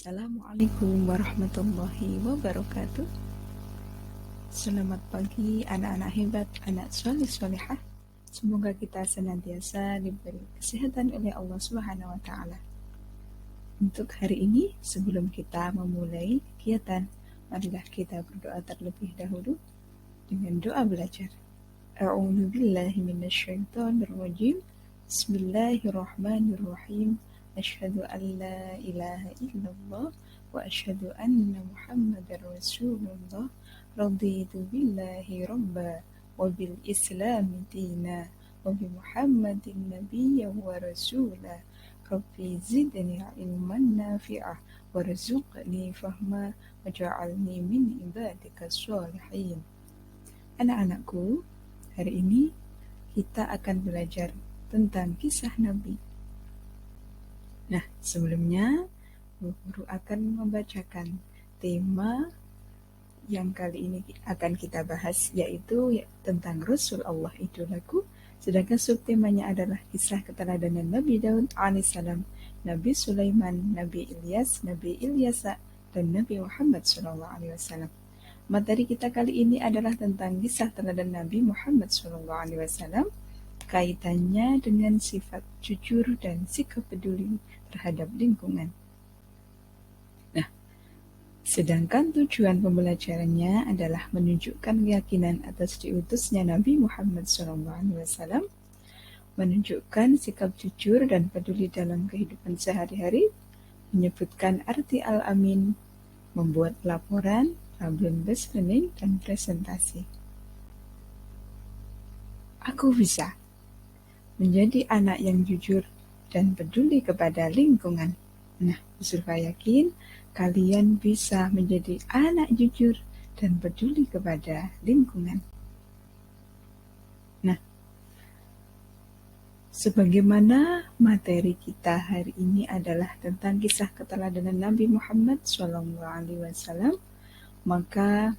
Assalamualaikum warahmatullahi wabarakatuh. Selamat pagi anak-anak hebat, anak soleh-solehah. Semoga kita senantiasa diberi kesehatan oleh Allah Subhanahu wa Ta'ala. Untuk hari ini, sebelum kita memulai kegiatan, marilah kita berdoa terlebih dahulu dengan doa belajar. A'udzu billahi minasyaitonir rajim. Bismillahirrahmanirrahim. Asyhadu an la ilaha illallah wa asyhadu anna Muhammadar Rasulullah. Raditu billahi rabba wa bil Islam dina wa bi Muhammadin nabiyya wa rasula. Rabbi zidni ilman nafi'ah warzuqni fahma waj'alni min ibadika sholihin. Anak-anakku, hari ini kita akan belajar tentang kisah Nabi. Nah, sebelumnya guru akan membacakan tema yang kali ini akan kita bahas, yaitu tentang Rasul Allah Idolaku. Sedangkan subtemanya adalah kisah keteladanan Nabi Daud alaihissalam, Nabi Sulaiman, Nabi Ilyas, Nabi Ilyasa, dan Nabi Muhammad SAW. Materi kita kali ini adalah tentang kisah teladan Nabi Muhammad SAW, kaitannya dengan sifat jujur dan sikap peduli terhadap lingkungan. Nah, sedangkan tujuan pembelajarannya adalah menunjukkan keyakinan atas diutusnya Nabi Muhammad SAW, menunjukkan sikap jujur dan peduli dalam kehidupan sehari-hari, menyebutkan arti al-amin, membuat laporan, problem-based learning, dan presentasi. Aku bisa menjadi anak yang jujur dan peduli kepada lingkungan. Nah, Surfa yakin kalian bisa menjadi anak jujur dan peduli kepada lingkungan. Nah, sebagaimana materi kita hari ini adalah tentang kisah keteladanan Nabi Muhammad SAW, maka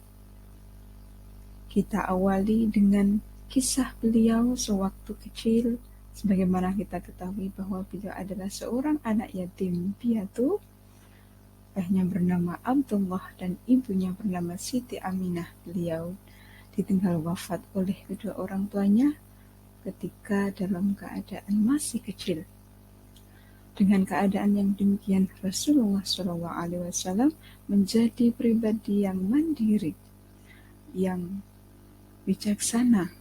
kita awali dengan kisah beliau sewaktu kecil. Sebagaimana kita ketahui bahwa beliau adalah seorang anak yatim piatu. Ayahnya bernama Abdullah dan ibunya bernama Siti Aminah. Beliau ditinggal wafat oleh kedua orang tuanya ketika dalam keadaan masih kecil. Dengan keadaan yang demikian, Rasulullah SAW menjadi pribadi yang mandiri, yang bijaksana,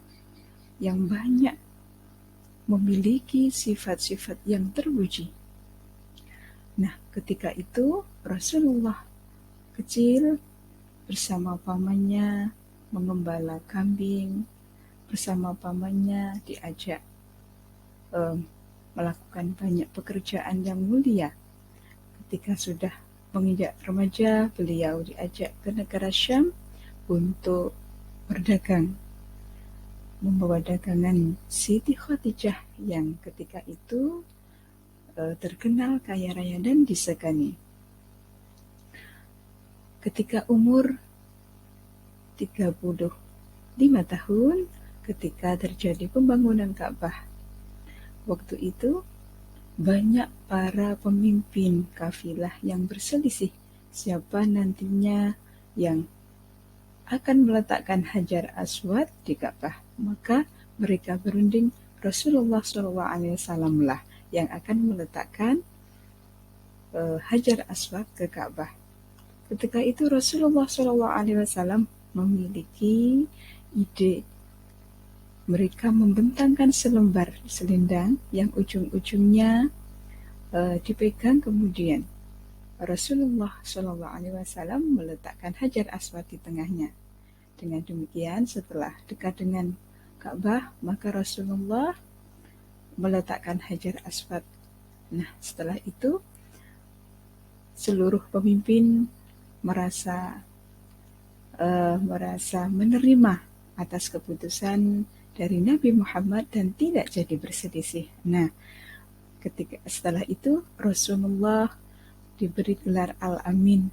yang banyak memiliki sifat-sifat yang terpuji. Nah, ketika itu Rasulullah kecil bersama pamannya mengembala kambing, bersama pamannya diajak melakukan banyak pekerjaan yang mulia. Ketika sudah menginjak remaja, beliau diajak ke negara Syam untuk berdagang, membawa dagangan Siti Khadijah yang ketika itu terkenal kaya raya dan disegani. Ketika umur 35 tahun, ketika terjadi pembangunan Ka'bah, waktu itu banyak para pemimpin kafilah yang berselisih siapa nantinya yang akan meletakkan Hajar Aswad di Ka'bah. Maka mereka berunding Rasulullah SAW lah yang akan meletakkan Hajar Aswad ke Ka'bah. Ketika itu Rasulullah SAW memiliki ide. Mereka membentangkan selembar selendang yang ujung-ujungnya dipegang, kemudian Rasulullah SAW meletakkan Hajar Aswad di tengahnya. Dengan demikian, setelah dekat dengan Ka'bah, maka Rasulullah meletakkan Hajar Aswad. Nah, setelah itu seluruh pemimpin merasa menerima atas keputusan dari Nabi Muhammad dan tidak jadi berselisih. Nah, setelah itu Rasulullah diberi gelar Al-Amin.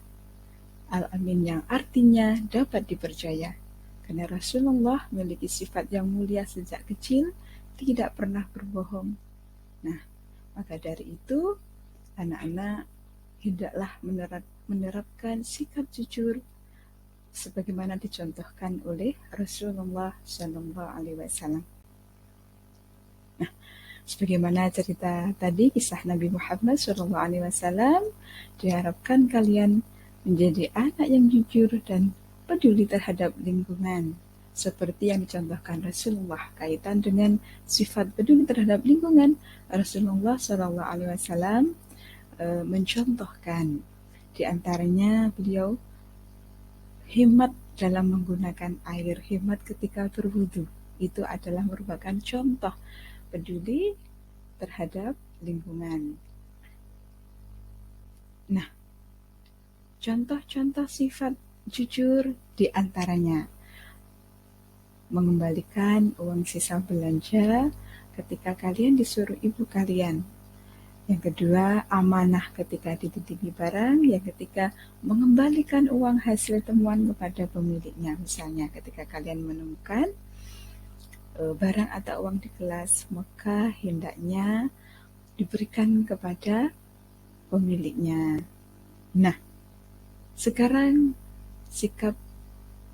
Al-Amin yang artinya dapat dipercaya. Karena Rasulullah memiliki sifat yang mulia sejak kecil, tidak pernah berbohong. Nah, maka dari itu anak-anak hendaklah menerapkan sikap jujur sebagaimana dicontohkan oleh Rasulullah Shallallahu Alaihi Wasallam. Nah, sebagaimana cerita tadi kisah Nabi Muhammad Shallallahu Alaihi Wasallam, diharapkan kalian menjadi anak yang jujur dan peduli terhadap lingkungan. Seperti yang dicontohkan Rasulullah kaitan dengan sifat peduli terhadap lingkungan, Rasulullah Shallallahu Alaihi Wasallam mencontohkan di antaranya beliau hemat dalam menggunakan air, hemat ketika berwudu. Itu adalah merupakan contoh peduli terhadap lingkungan. Nah, contoh-contoh sifat jujur di antaranya mengembalikan uang sisa belanja ketika kalian disuruh ibu kalian. Yang kedua, amanah ketika dititipi barang. Yang ketiga, mengembalikan uang hasil temuan kepada pemiliknya. Misalnya ketika kalian menemukan barang atau uang di kelas, maka hendaknya diberikan kepada pemiliknya. Nah, sekarang sikap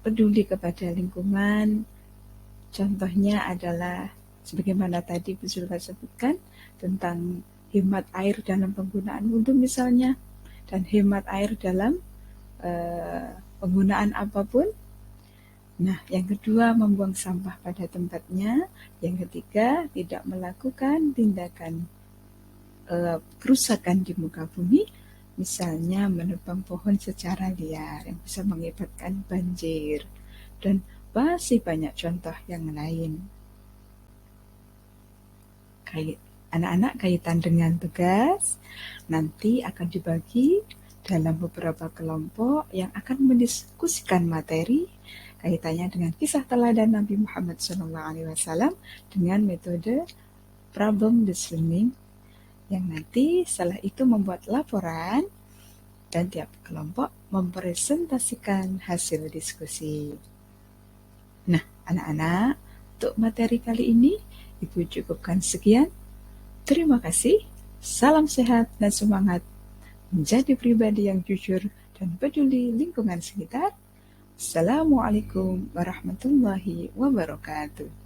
peduli kepada lingkungan, contohnya adalah sebagaimana tadi Bu Zulfa sebutkan tentang hemat air dalam penggunaan wudhu misalnya, dan hemat air dalam penggunaan apapun. Nah, yang kedua membuang sampah pada tempatnya. Yang ketiga tidak melakukan tindakan kerusakan di muka bumi, misalnya menebang pohon secara liar yang bisa mengakibatkan banjir, dan masih banyak contoh yang lain. Anak-anak, kaitan dengan tugas nanti akan dibagi dalam beberapa kelompok yang akan mendiskusikan materi kaitannya dengan kisah teladan Nabi Muhammad SAW dengan metode problem-based learning, yang nanti setelah itu membuat laporan dan tiap kelompok mempresentasikan hasil diskusi. Nah, anak-anak, untuk materi kali ini Ibu cukupkan sekian. Terima kasih, salam sehat dan semangat menjadi pribadi yang jujur dan peduli lingkungan sekitar. Assalamualaikum warahmatullahi wabarakatuh.